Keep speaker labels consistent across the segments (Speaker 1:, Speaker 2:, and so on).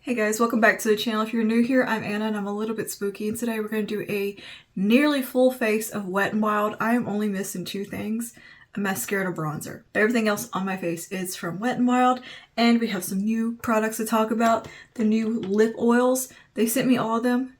Speaker 1: Hey guys, welcome back to the channel. If you're new here, I'm Anna and I'm a little bit spooky, and today we're going to do a nearly full face of Wet n Wild. I am only missing two things, a mascara and a bronzer. Everything else on my face is from Wet n Wild, and we have some new products to talk about. The new lip oils. They sent me all of them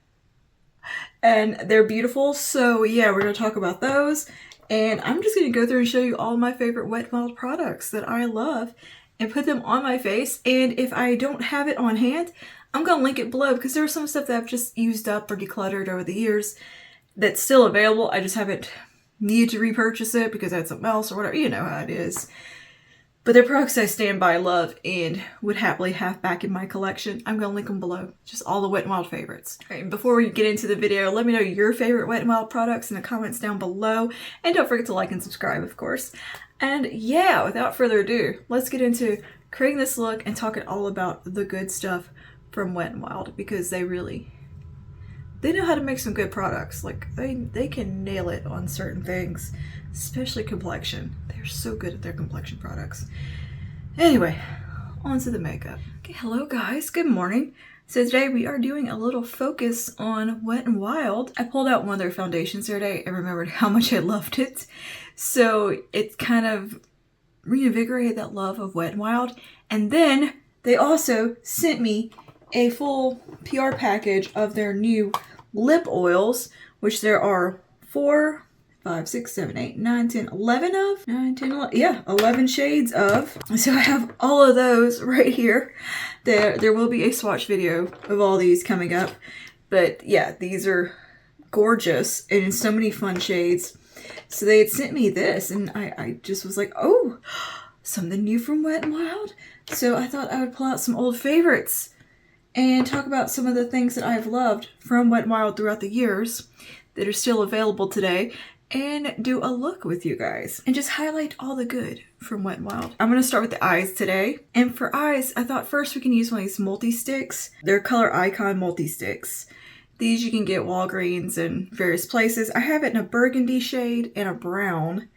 Speaker 1: and they're beautiful, so yeah, we're going to talk about those. And I'm just going to go through and show you all my favorite Wet n Wild products that I love and put them on my face. And if I don't have it on hand, I'm going to link it below because there's some stuff that I've just used up or decluttered over the years that's still available. I just haven't needed to repurchase it because I had something else or whatever. You know how it is. But they're products I stand by, love, and would happily have back in my collection. I'm going to link them below. Just all the Wet n Wild favorites. All right, before we get into the video, let me know your favorite Wet n Wild products in the comments down below. And don't forget to like and subscribe, of course. And yeah, without further ado, let's get into creating this look and talking all about the good stuff from Wet n Wild, because they know how to make some good products. Like they can nail it on certain things, especially complexion. They're so good at their complexion products. Anyway, on to the makeup. Okay, hello guys, good morning. So today we are doing a little focus on Wet n Wild. I pulled out one of their foundations the other day and remembered how much I loved it. So it kind of reinvigorated that love of Wet n Wild. And then they also sent me a full PR package of their new lip oils, which there are 4, 5, 6, 7, 8, 9, 10, 11 of? 9, 10, 11, yeah, 11 shades of. So I have all of those right here. There will be a swatch video of all these coming up. But yeah, these are gorgeous and in so many fun shades. So they had sent me this and I just was like, oh, something new from Wet n Wild. So I thought I would pull out some old favorites and talk about some of the things that I've loved from Wet n Wild throughout the years that are still available today, and do a look with you guys and just highlight all the good from Wet n Wild. I'm going to start with the eyes today. And for eyes, I thought first we can use one of these multi-sticks. They're Color Icon multi-sticks. These you can get Walgreens and various places. I have it in a burgundy shade and a brown.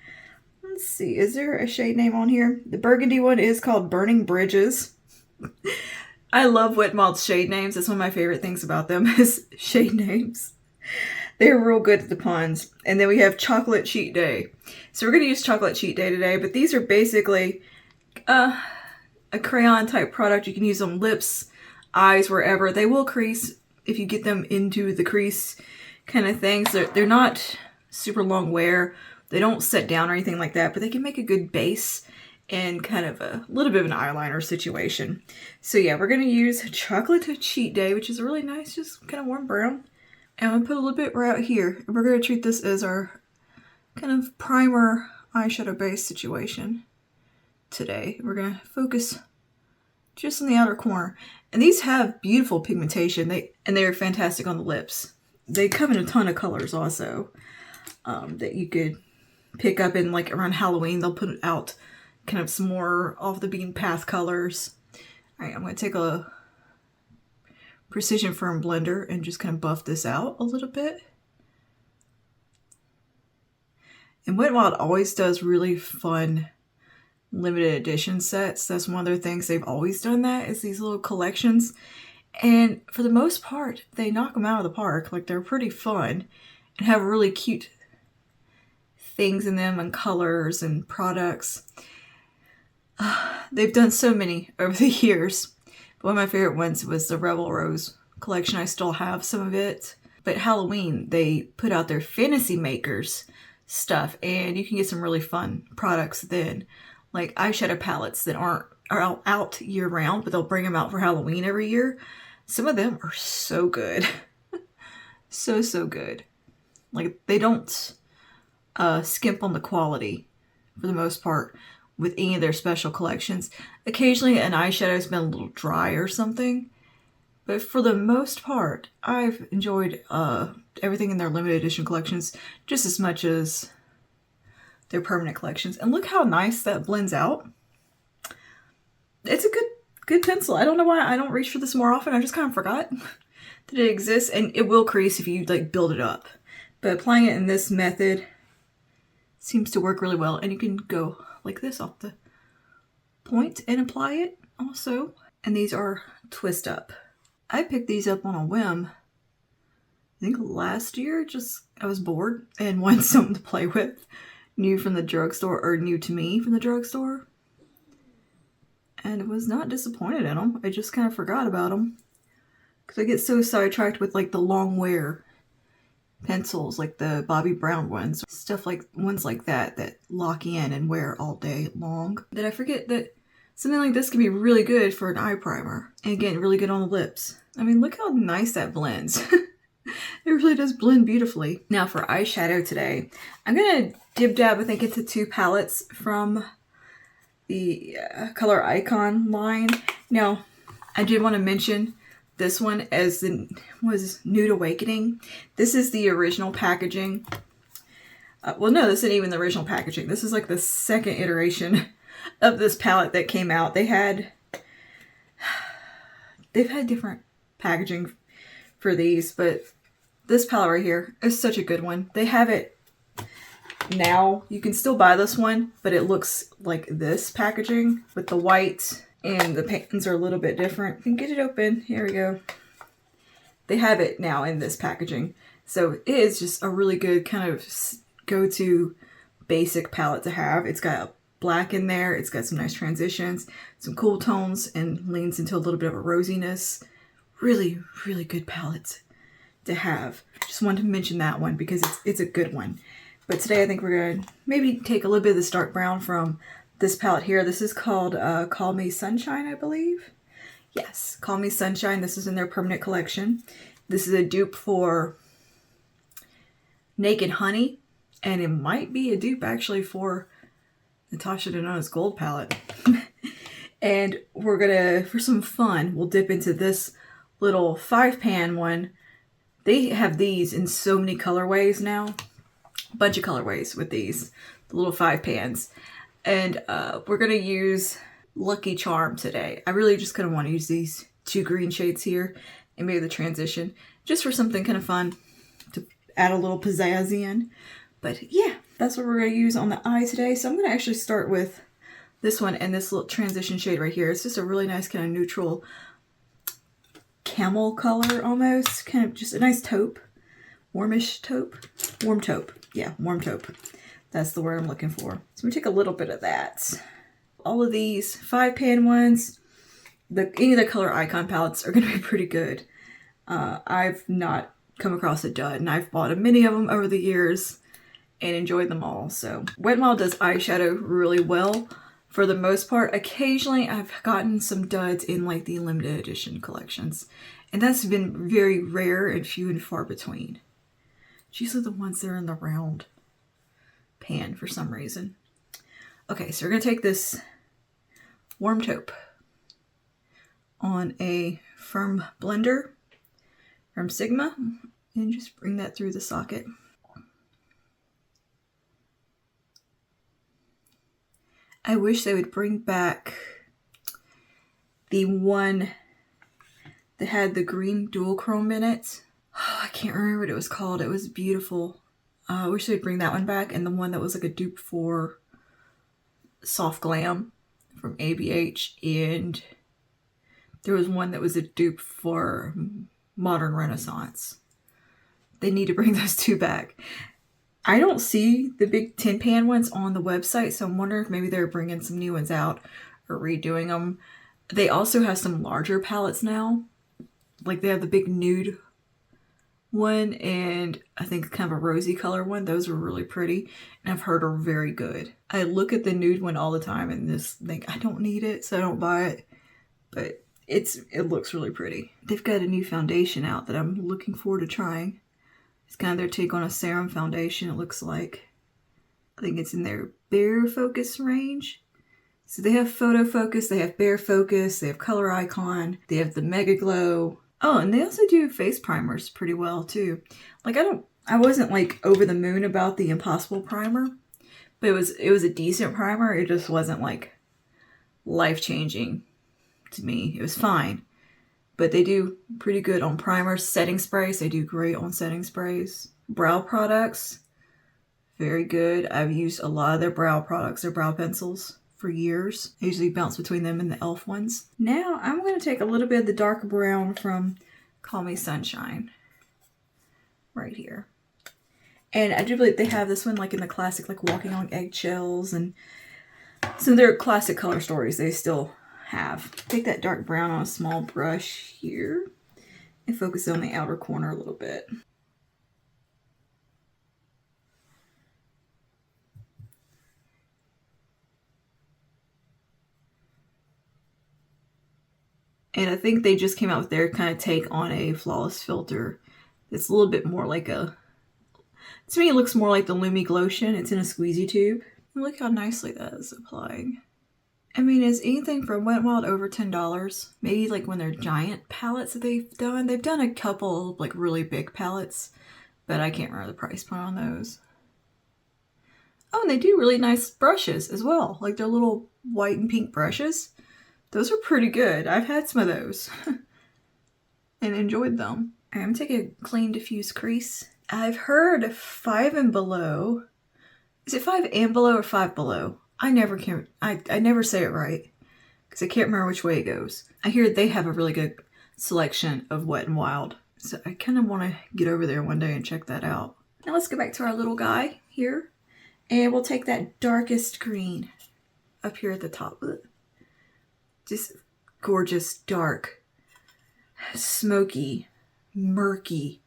Speaker 1: Let's see, is there a shade name on here? The burgundy one is called Burning Bridges. I love Wet n Wild's shade names. That's one of my favorite things about them is shade names. They're real good at the puns. And then we have Chocolate Cheat Day. So we're going to use Chocolate Cheat Day today, but these are basically a crayon type product. You can use on lips, eyes, wherever. They will crease if you get them into the crease kind of things. They're not super long wear. They don't set down or anything like that, but they can make a good base and kind of a little bit of an eyeliner situation. So yeah, we're going to use Chocolate Cheat Day, which is a really nice, just kind of warm brown. And I'm going to put a little bit right out here. And we're going to treat this as our kind of primer eyeshadow base situation today. We're going to focus just in the outer corner. And these have beautiful pigmentation. They are fantastic on the lips. They come in a ton of colors also that you could pick up in, like around Halloween. They'll put out kind of some more off the beaten path colors. All right, I'm going to take a Precision Firm blender and just kind of buff this out a little bit. And Wet n Wild always does really fun limited edition sets. That's one of their things. They've always done that, is these little collections. And for the most part, they knock them out of the park. Like, they're pretty fun and have really cute things in them and colors and products. They've done so many over the years. One of my favorite ones was the Rebel Rose collection. I still have some of it. But Halloween, they put out their Fantasy Makers stuff, and you can get some really fun products then. Like eyeshadow palettes that are out year round, but they'll bring them out for Halloween every year. Some of them are so good. so good. Like, they don't skimp on the quality for the most part with any of their special collections. Occasionally an eyeshadow's been a little dry or something, but for the most part, I've enjoyed everything in their limited edition collections just as much as their permanent collections. And look how nice that blends out. It's a good pencil. I don't know why I don't reach for this more often. I just kind of forgot that it exists, and it will crease if you like build it up. But applying it in this method seems to work really well, and you can go like this off the point and apply it also. And these are twist up I picked these up on a whim. I think last year, I was bored and wanted something to play with. New from the drugstore, or new to me from the drugstore. And was not disappointed in them. I just kind of forgot about them. Because I get so sidetracked with like the long wear pencils, like the Bobby Brown ones. Stuff like ones like that lock in and wear all day long. That I forget that something like this can be really good for an eye primer. And again, really good on the lips. I mean, look how nice that blends. It really does blend beautifully. Now for eyeshadow today, I'm going to dib dab, I think, into 2 palettes from the Color Icon line. Now, I did want to mention this one was Nude Awakening. This is the original packaging. Well, no, this isn't even the original packaging. This is like the second iteration of this palette that came out. They've had different packaging for these, but this palette right here is such a good one. They have it now. You can still buy this one, but it looks like this packaging with the white, and the pans are a little bit different. You can get it open. Here we go. They have it now in this packaging. So it is just a really good kind of go-to basic palette to have. It's got black in there. It's got some nice transitions, some cool tones, and leans into a little bit of a rosiness. Really, really good palette to have. Just wanted to mention that one because it's a good one. But today I think we're going to maybe take a little bit of this dark brown from this palette here. This is called Call Me Sunshine, I believe. Yes, Call Me Sunshine. This is in their permanent collection. This is a dupe for Naked Honey, and it might be a dupe actually for Natasha Denona's gold palette. And we're gonna, for some fun, we'll dip into this little 5-pan one. They have these in so many colorways now. A bunch of colorways with these, the little 5 pans. And we're gonna use Lucky Charm today. I really just kind of want to use these 2 green shades here and maybe the transition just for something kind of fun to add a little pizzazz in. But yeah, that's what we're going to use on the eye today. So I'm going to actually start with this one and this little transition shade right here. It's just a really nice kind of neutral camel color almost. Kind of just a nice taupe. Warmish taupe. Warm taupe. Yeah, warm taupe. That's the word I'm looking for. So we take a little bit of that. All of these 5-pan ones, any of the Color Icon palettes are going to be pretty good. I've not come across a dud, and I've bought many of them over the years and enjoyed them all. So Wet n Wild does eyeshadow really well for the most part. Occasionally I've gotten some duds in like the limited edition collections, and that's been very rare and few and far between. It's usually the ones that are in the round pan for some reason. Okay, so we're going to take this warm taupe on a firm blender from Sigma and just bring that through the socket. I wish they would bring back the one that had the green dual chrome in it. Oh, I can't remember what it was called. It was beautiful. I wish they'd bring that one back, and the one that was like a dupe for Soft Glam from ABH, and there was one that was a dupe for Modern Renaissance. They need to bring those 2 back. I don't see the big 10-pan ones on the website, so I'm wondering if maybe they're bringing some new ones out or redoing them. They also have some larger palettes now. Like they have the big nude one and I think kind of a rosy color one. Those are really pretty and I've heard are very good. I look at the nude one all the time and just think I don't need it, so I don't buy it. But it looks really pretty. They've got a new foundation out that I'm looking forward to trying. It's kind of their take on a serum foundation, it looks like. I think it's in their Bare Focus range. So they have Photo Focus, they have Bare Focus, they have Color Icon, they have the Mega Glow. Oh, and they also do face primers pretty well too. Like I wasn't like over the moon about the Impossible primer, but it was a decent primer. It just wasn't like life-changing to me. It was fine. But they do pretty good on primers. Setting sprays, they do great on setting sprays. Brow products, very good. I've used a lot of their brow products, their brow pencils. for years. I usually bounce between them and the e.l.f. ones. Now I'm going to take a little bit of the dark brown from Call Me Sunshine right here. And I do believe they have this one like in the classic, like Walking on Eggshells, and some of their classic color stories they still have. Take that dark brown on a small brush here and focus on the outer corner a little bit. And I think they just came out with their kind of take on a flawless filter. It's a little bit more like a, to me it looks more like the Lumi Glotion. It's in a squeezy tube. Look how nicely that is applying. I mean, is anything from Wet n Wild over $10? Maybe like when they're giant palettes that they've done. They've done a couple like really big palettes, but I can't remember the price point on those. Oh, and they do really nice brushes as well. Like their little white and pink brushes. Those are pretty good. I've had some of those and enjoyed them. I'm gonna take a clean diffuse crease. I've heard 5 and below. Is it 5 and below or 5 below? I never can. I never say it right because I can't remember which way it goes. I hear they have a really good selection of Wet n Wild, so I kind of want to get over there one day and check that out. Now let's go back to our little guy here, and we'll take that darkest green up here at the top. Just gorgeous, dark, smoky, murky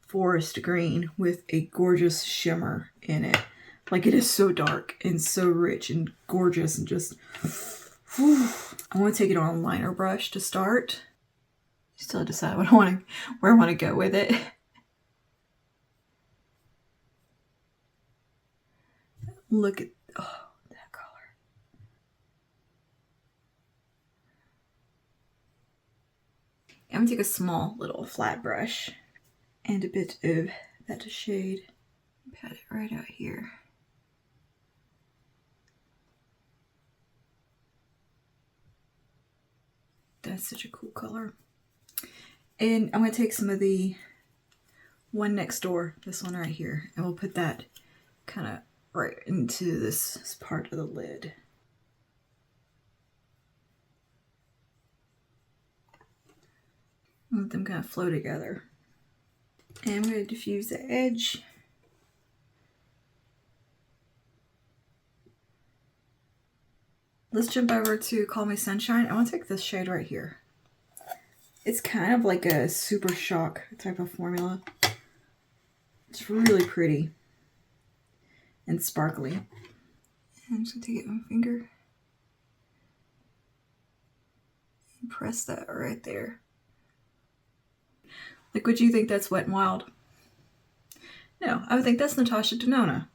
Speaker 1: forest green with a gorgeous shimmer in it. Like it is so dark and so rich and gorgeous and just, whew. I want to take it on a liner brush to start. Still decide where I want to go with it. Look at, oh, that color. I'm gonna take a small little flat brush and a bit of that shade. Pat it right out here. That's such a cool color. And I'm going to take some of the one next door, this one right here, and we'll put that kind of right into this part of the lid. Let them kind of flow together. And I'm going to diffuse the edge. Let's jump over to Call Me Sunshine. I want to take this shade right here. It's kind of like a super shock type of formula. It's really pretty and sparkly. I'm just going to take it with my finger and press that right there. Like, would you think that's Wet n Wild? No, I would think that's Natasha Denona.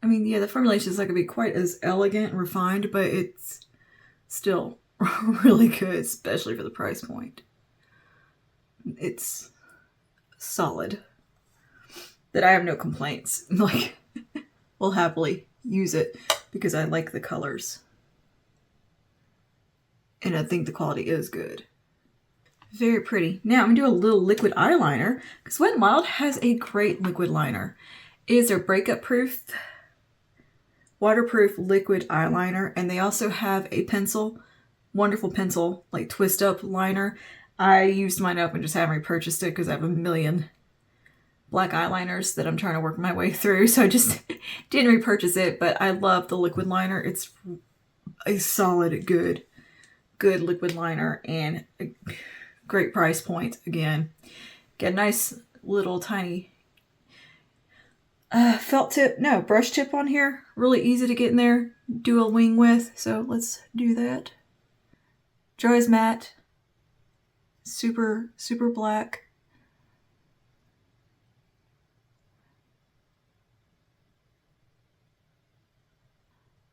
Speaker 1: I mean, yeah, the formulation is not going to be quite as elegant and refined, but it's still really good, especially for the price point. It's solid. That I have no complaints. Like, will happily use it because I like the colors. And I think the quality is good. Very pretty. Now I'm going to do a little liquid eyeliner because Wet n Wild has a great liquid liner. It is their breakup proof, waterproof liquid eyeliner, and they also have a pencil, wonderful pencil, like twist up liner. I used mine up and just haven't repurchased it because I have a million black eyeliners that I'm trying to work my way through, so I just didn't repurchase it, but I love the liquid liner. It's a solid, good liquid liner and a great price point. Again, get a nice little tiny brush tip on here. Really easy to get in there, do a wing with, so let's do that. Dries matte, super black.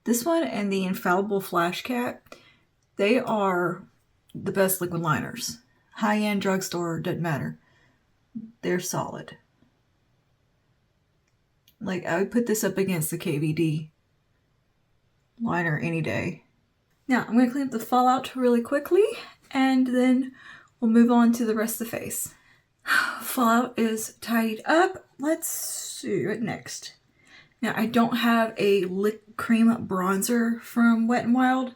Speaker 1: This one and the Infallible Flash Cat, they are the best liquid liners. High-end drugstore, doesn't matter. They're solid. Like, I would put this up against the KVD liner any day. Now, I'm going to clean up the fallout really quickly, and then we'll move on to the rest of the face. Fallout is tidied up. Let's see what next. Now, I don't have a lip cream bronzer from Wet n Wild,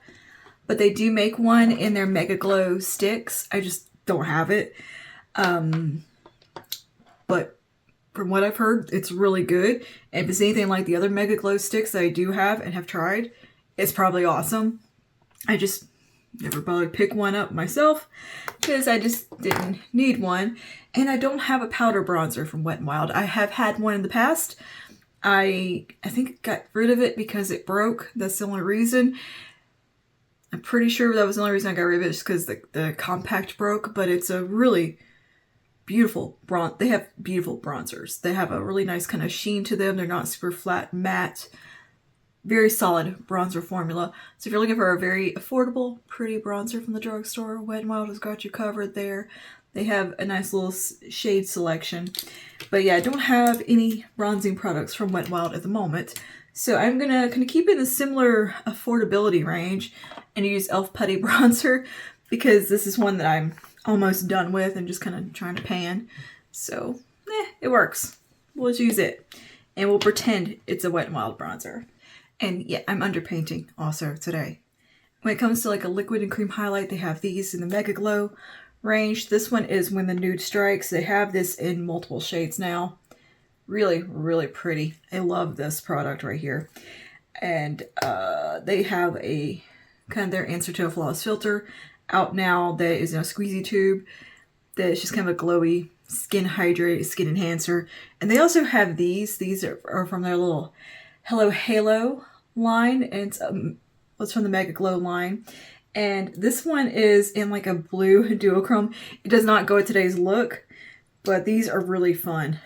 Speaker 1: but they do make one in their Mega Glow sticks. I just don't have it. But from what I've heard, it's really good. And if it's anything like the other Mega Glow sticks that I do have and have tried, it's probably awesome. I just never bothered to pick one up myself because I just didn't need one. And I don't have a powder bronzer from Wet n Wild. I have had one in the past. I think I got rid of it because it broke. That's the only reason. I'm pretty sure that was the only reason I got rid of it, just because the compact broke. But it's a really beautiful bronze. They have beautiful bronzers. They have a really nice kind of sheen to them. They're not super flat, matte. Very solid bronzer formula. So if you're looking for a very affordable, pretty bronzer from the drugstore, Wet n Wild has got you covered there. They have a nice little shade selection. But yeah, I don't have any bronzing products from Wet n Wild at the moment. So I'm gonna kind of keep it in a similar affordability range and use e.l.f. Putty Bronzer, because this is one that I'm almost done with and just kind of trying to pan. So, it works. We'll just use it. And we'll pretend it's a Wet n Wild bronzer. And yeah, I'm underpainting also today. When it comes to like a liquid and cream highlight, they have these in the Mega Glow range. This one is When the Nude Strikes. They have this in multiple shades now. Really, really pretty. I love this product right here. And they have a kind of their answer to a flawless filter out now that is in a squeezy tube that is just kind of a glowy skin hydrate, skin enhancer. And they also have these. These are from their little Hello Halo line. And it's from the Mega Glow line. And this one is in like a blue duochrome. It does not go with today's look, but these are really fun.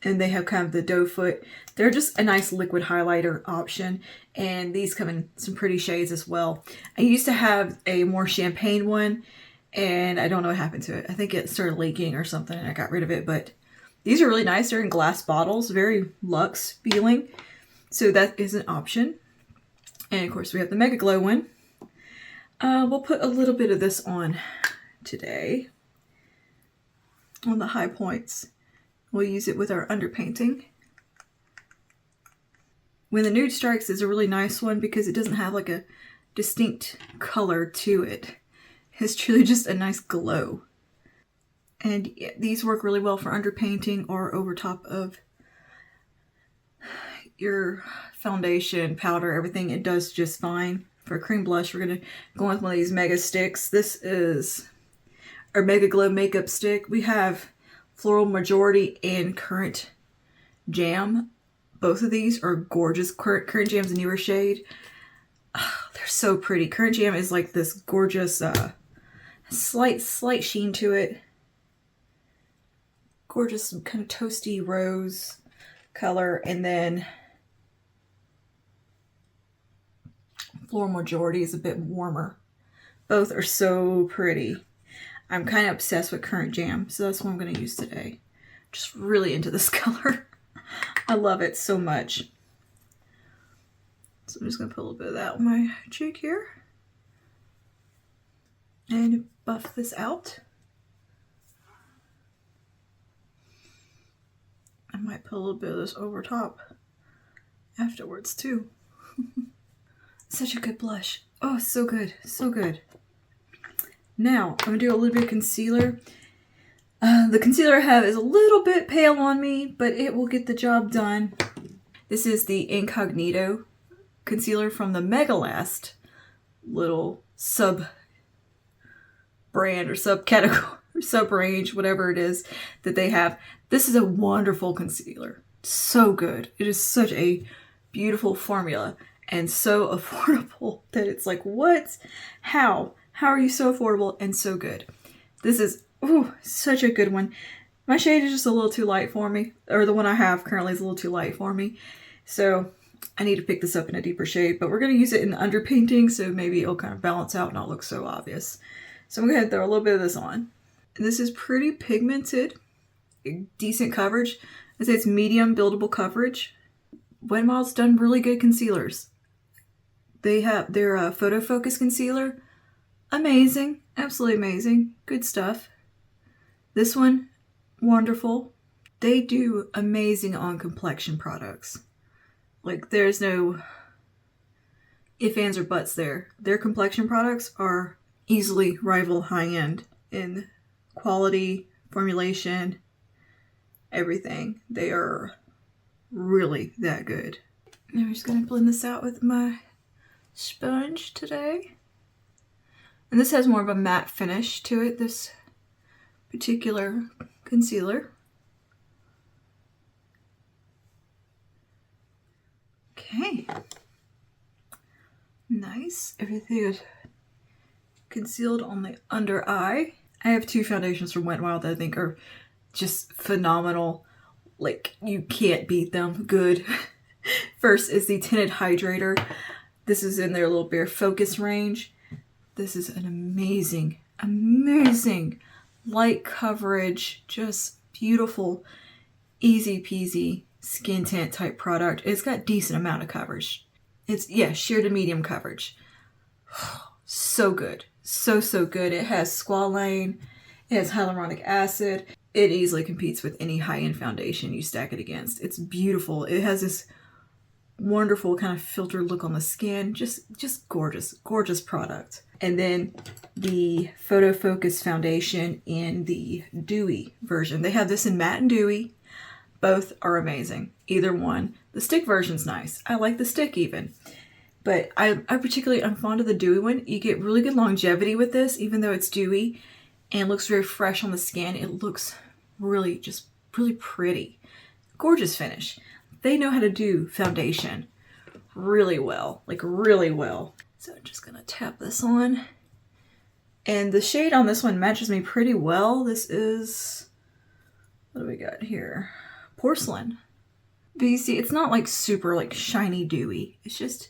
Speaker 1: And they have kind of the doe foot. They're just a nice liquid highlighter option. And these come in some pretty shades as well. I used to have a more champagne one, and I don't know what happened to it. I think it started leaking or something, and I got rid of it. But these are really nice. They're in glass bottles. Very luxe feeling. So that is an option. And of course, we have the Mega Glow one. We'll put a little bit of this on today on the high points. We'll use it with our underpainting. When the Nude Strikes is a really nice one because it doesn't have like a distinct color to it. It's truly just a nice glow. And yeah, these work really well for underpainting or over top of your foundation, powder, everything. It does just fine. For a cream blush, we're going to go with one of these Mega Sticks. This is our Mega Glow Makeup Stick. We have Floral Majority and Current Jam. Both of these are gorgeous. Current Jam's a newer shade. Oh, they're so pretty. Current Jam is like this gorgeous, slight sheen to it. Gorgeous kind of toasty rose color. And then Floral Majority is a bit warmer. Both are so pretty. I'm kind of obsessed with Current Jam, so that's what I'm going to use today. Just really into this color. I love it so much. So I'm just going to put a little bit of that on my cheek here. And buff this out. I might put a little bit of this over top afterwards too. Such a good blush. Oh, so good. So good. Now, I'm going to do a little bit of concealer. The concealer I have is a little bit pale on me, but it will get the job done. This is the Incognito concealer from the Mega Last little sub brand or subcategory, sub range, whatever it is that they have. This is a wonderful concealer. So good. It is such a beautiful formula and so affordable that it's like, what? How? How are you so affordable and so good? This is such a good one. My shade is just a little too light for me, or the one I have currently is a little too light for me. So I need to pick this up in a deeper shade, but we're going to use it in the underpainting, so maybe it'll kind of balance out and not look so obvious. So I'm going to throw a little bit of this on. And this is pretty pigmented, decent coverage. I'd say it's medium buildable coverage. Wet n Wild's done really good concealers. They have their Photo Focus concealer. Amazing. Absolutely amazing. Good stuff. This one, wonderful. They do amazing on complexion products. Like, there's no ifs, ands, or buts there. Their complexion products are easily rival high-end in quality, formulation, everything. They are really that good. I'm just gonna blend this out with my sponge today. And this has more of a matte finish to it, this particular concealer. Okay. Nice. Everything is concealed on the under eye. I have two foundations from Wet n Wild that I think are just phenomenal. Like, you can't beat them. Good. First is the Tinted Hydrator. This is in their little Bare Focus range. This is an amazing, amazing light coverage, just beautiful, easy peasy skin tint type product. It's got decent amount of coverage. It's, yeah, sheer to medium coverage. So good. So good. It has squalane. It has hyaluronic acid. It easily competes with any high-end foundation you stack it against. It's beautiful. It has this wonderful kind of filtered look on the skin. Just gorgeous, gorgeous product. And then the Photo Focus foundation in the dewy version. They have this in matte and dewy. Both are amazing. Either one. The stick version's nice. I like the stick even. But I'm fond of the dewy one. You get really good longevity with this, even though it's dewy and looks very fresh on the skin. It looks really pretty. Gorgeous finish. They know how to do foundation really well, like really well. So I'm just gonna tap this on. And the shade on this one matches me pretty well. This is, what do we got here? Porcelain. But you see, it's not like super like shiny dewy. It's just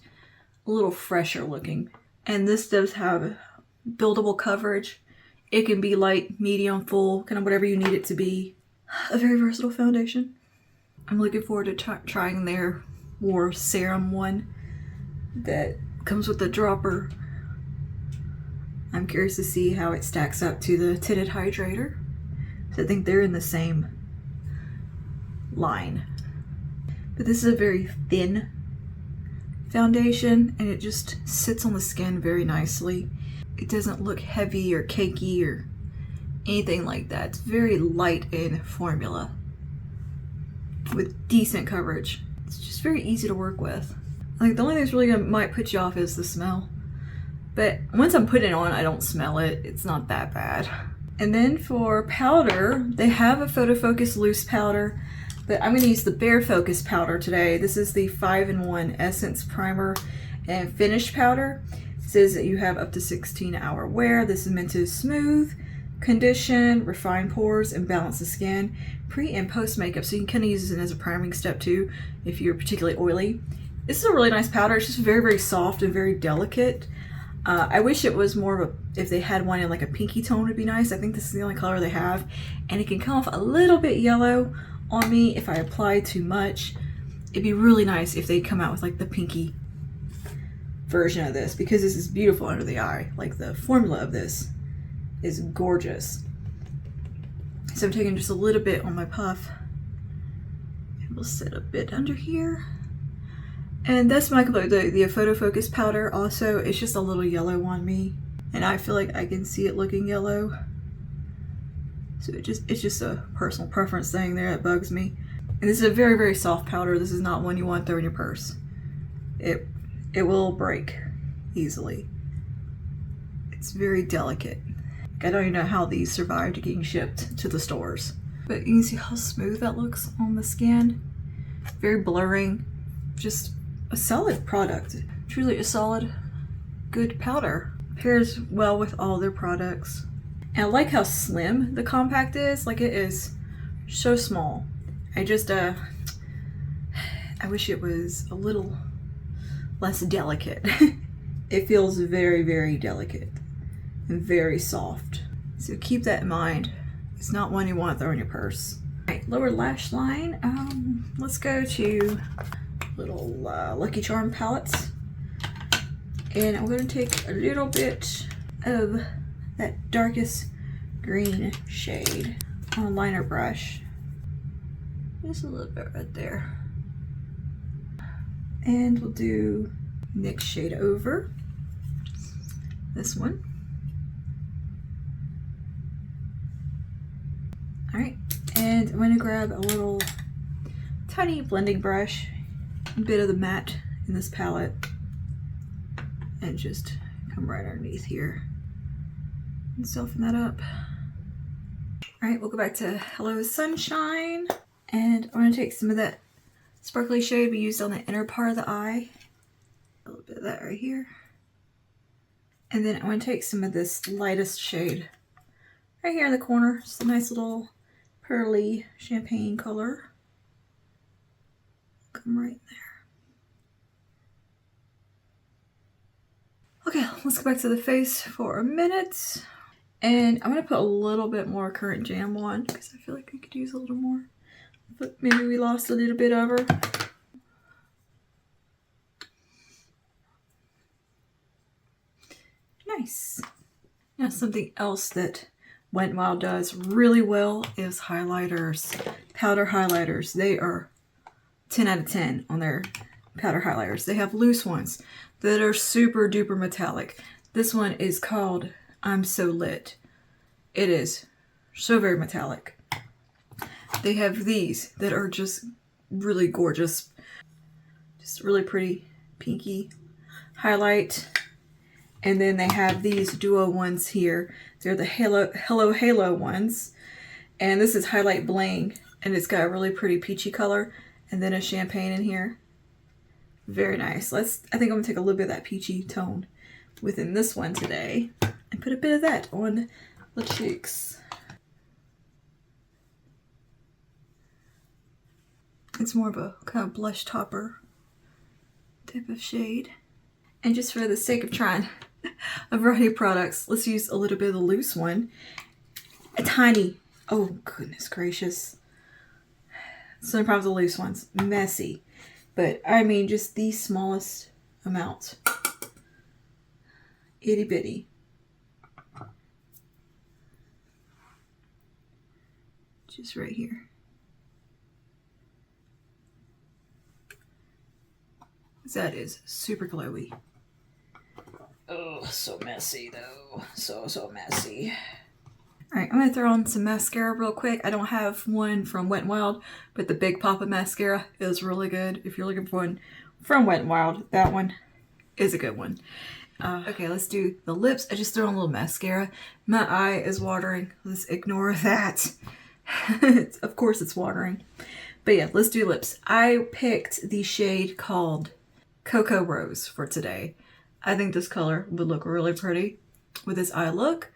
Speaker 1: a little fresher looking. And this does have buildable coverage. It can be light, medium, full, kind of whatever you need it to be. A very versatile foundation. I'm looking forward to trying their more serum one that comes with the dropper. I'm curious to see how it stacks up to the Tinted Hydrator. So I think they're in the same line. But this is a very thin foundation and it just sits on the skin very nicely. It doesn't look heavy or cakey or anything like that. It's very light in formula with decent coverage. It's just very easy to work with. I think the only thing that's really might put you off is the smell. But once I'm putting it on, I don't smell it. It's not that bad. And then for powder, they have a Photo Focus loose powder, but I'm going to use the Bare Focus powder today. This is the 5-in-1 Essence Primer and Finish Powder. It says that you have up to 16-hour wear. This is meant to smooth, condition, refine pores, and balance the skin pre and post makeup. So you can kind of use it as a priming step too if you're particularly oily. This is a really nice powder. It's just very, very soft and very delicate. I wish it was more of a, if they had one in like a pinky tone would be nice. I think this is the only color they have. And it can come off a little bit yellow on me if I apply too much. It'd be really nice if they come out with like the pinky version of this, because this is beautiful under the eye. Like the formula of this is gorgeous. So I'm taking just a little bit on my puff. And we'll sit a bit under here. And that's my color, the Photo Focus powder also. It's just a little yellow on me. And I feel like I can see it looking yellow. So it's just a personal preference thing there that bugs me. And this is a very, very soft powder. This is not one you want to throw in your purse. It will break easily. It's very delicate. I don't even know how these survived getting shipped to the stores. But you can see how smooth that looks on the skin. Very blurring. Just a solid product. Truly a solid, good powder. Pairs well with all their products. And I like how slim the compact is. Like, it is so small. I wish it was a little less delicate. It feels very, very delicate and very soft. So keep that in mind. It's not one you want to throw in your purse. All right, lower lash line. Let's go to little Lucky Charm palettes. And I'm going to take a little bit of that darkest green shade on a liner brush. Just a little bit right there. And we'll do next shade over. This one. All right, and I'm going to grab a little tiny blending brush, a bit of the matte in this palette, and just come right underneath here and soften that up. All right, we'll go back to Hello Sunshine, and I'm going to take some of that sparkly shade we used on the inner part of the eye, a little bit of that right here, and then I'm going to take some of this lightest shade right here in the corner. It's a nice little pearly champagne color. Come right there. Okay, let's go back to the face for a minute. And I'm going to put a little bit more Current Jam on because I feel like I could use a little more. But maybe we lost a little bit of her. Nice. Now something else that Wet n Wild does really well is highlighters. Powder highlighters. They are 10 out of 10 on their powder highlighters. They have loose ones that are super duper metallic. This one is called I'm So Lit. It is so very metallic. They have these that are just really gorgeous. Just really pretty pinky highlight. And then they have these duo ones here. They're the Hello Halo ones. And this is Highlight Bling. And it's got a really pretty peachy color. And then a champagne in here. Very nice. I think I'm going to take a little bit of that peachy tone within this one today. And put a bit of that on the cheeks. It's more of a kind of blush topper type of shade. And just for the sake of trying a variety of products, let's use a little bit of the loose one. A tiny, oh goodness gracious. Some problems with the loose ones, messy. But I mean just the smallest amount. Itty bitty. Just right here. That is super glowy. Oh, so messy though. So messy. Alright, I'm going to throw on some mascara real quick. I don't have one from Wet n Wild, but the Big Papa mascara is really good. If you're looking for one from Wet n Wild, that one is a good one. Okay, let's do the lips. I just threw on a little mascara. My eye is watering. Let's ignore that. Of course it's watering. But yeah, let's do lips. I picked the shade called Cocoa Rose for today. I think this color would look really pretty with this eye look.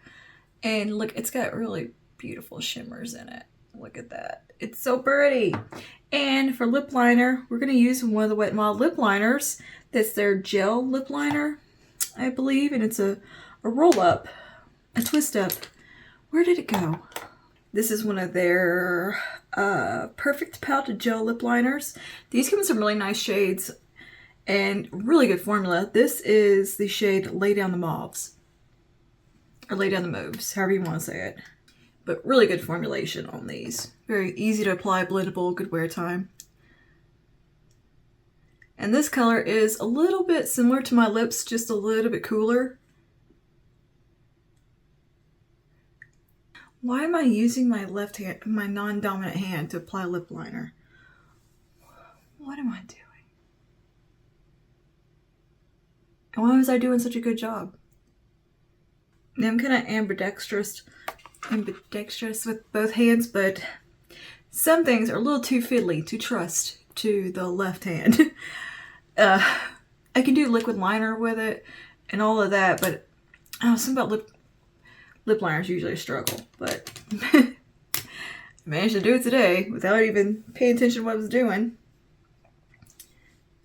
Speaker 1: And look, it's got really beautiful shimmers in it. Look at that. It's so pretty. And for lip liner, we're going to use one of the Wet n Wild lip liners. That's their gel lip liner, I believe. And it's a roll up, a twist up. Where did it go? This is one of their Perfect Pout Gel lip liners. These come in some really nice shades and really good formula. This is the shade Lay Down the Mauves. Or Lay Down the Mauves, however you want to say it. But really good formulation on these. Very easy to apply, blendable, good wear time. And this color is a little bit similar to my lips, just a little bit cooler. Why am I using my left hand, my non-dominant hand, to apply lip liner? What am I doing? And why was I doing such a good job? Now I'm kind of ambidextrous with both hands, but some things are a little too fiddly to trust to the left hand. I can do liquid liner with it and all of that, but something about lip liners usually a struggle. But I managed to do it today without even paying attention to what I was doing.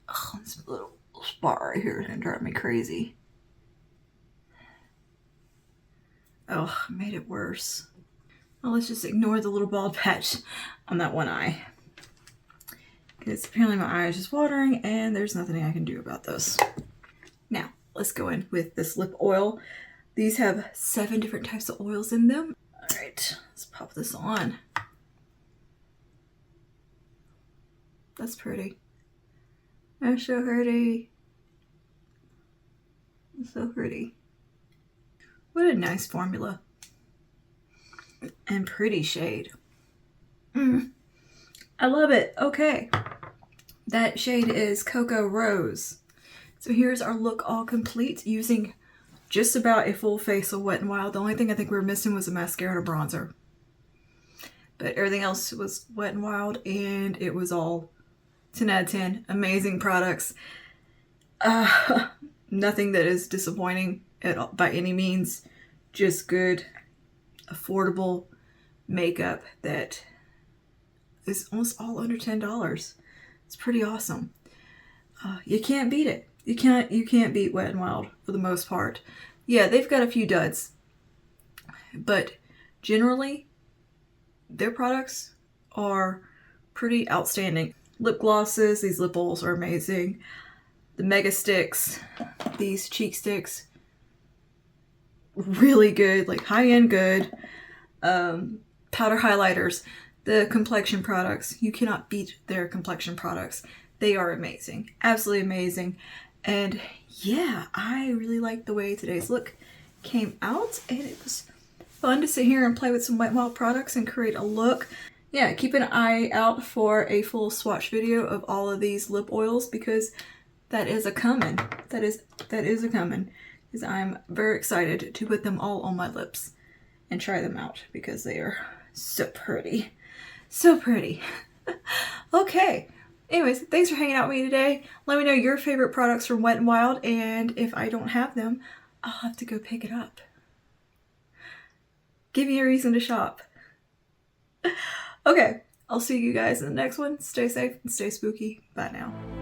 Speaker 1: Oh, this little spot right here is gonna drive me crazy. Oh, made it worse. Well, let's just ignore the little bald patch on that one eye. Because apparently my eye is just watering and there's nothing I can do about this. Now, let's go in with this lip oil. These have 7 different types of oils in them. All right, let's pop this on. That's pretty. That's so pretty. So pretty. What a nice formula. And pretty shade. I love it. Okay. That shade is Cocoa Rose. So here's our look all complete using just about a full face of Wet n Wild. The only thing I think we were missing was a mascara and a bronzer. But everything else was Wet n Wild, and it was all 10 out of 10. Amazing products. Nothing that is disappointing at all, by any means. Just good, affordable makeup that is almost all under $10. It's pretty awesome. You can't beat it. You can't beat Wet n Wild for the most part. Yeah, they've got a few duds, but generally their products are pretty outstanding. Lip glosses, these lip oils are amazing. The Mega Sticks, these cheek sticks, really good, like high-end good. Powder highlighters, the complexion products, you cannot beat their complexion products. They are amazing, absolutely amazing. And yeah, I really like the way today's look came out, and it was fun to sit here and play with some Wet n Wild products and create a look. Yeah, keep an eye out for a full swatch video of all of these lip oils, because that is a coming. That is a coming, because I'm very excited to put them all on my lips and try them out, because they are so pretty. So pretty. Okay. Anyways, thanks for hanging out with me today. Let me know your favorite products from Wet n Wild, and if I don't have them, I'll have to go pick it up. Give me a reason to shop. Okay, I'll see you guys in the next one. Stay safe and stay spooky. Bye now.